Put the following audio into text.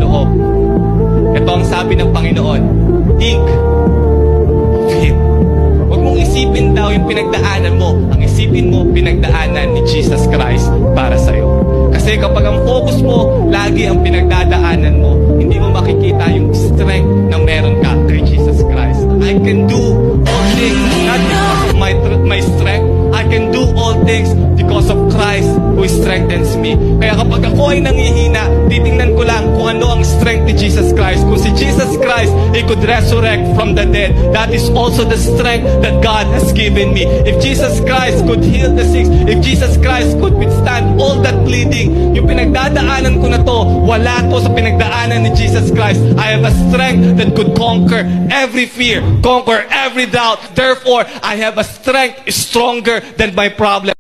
loob. Ito ang sabi ng Panginoon, think of Him. Huwag mong isipin daw yung pinagdaanan mo. Ang isipin mo, pinagdaanan ni Jesus Christ para sa'yo. Kasi kapag ang focus mo, lagi ang pinagdadaanan mo, hindi mo makikita yung strength na meron ka kay Jesus Christ. I can do all things, not because of my strength. I can do all things because of Christ who strengthens me. Kaya kapag ako ay nanghihina, titingnan ko lang kung ano ang strength ni Jesus Christ. Kung si Jesus Christ, He could resurrect from the dead. That is also the strength that God has given me. If Jesus Christ could heal the sick, if Jesus Christ could withstand all that bleeding, yung pinagdadaanan ko na to, wala to sa pinagdaanan ni Jesus Christ. I have a strength that could conquer every fear, conquer every doubt. Therefore, I have a strength stronger than my problem.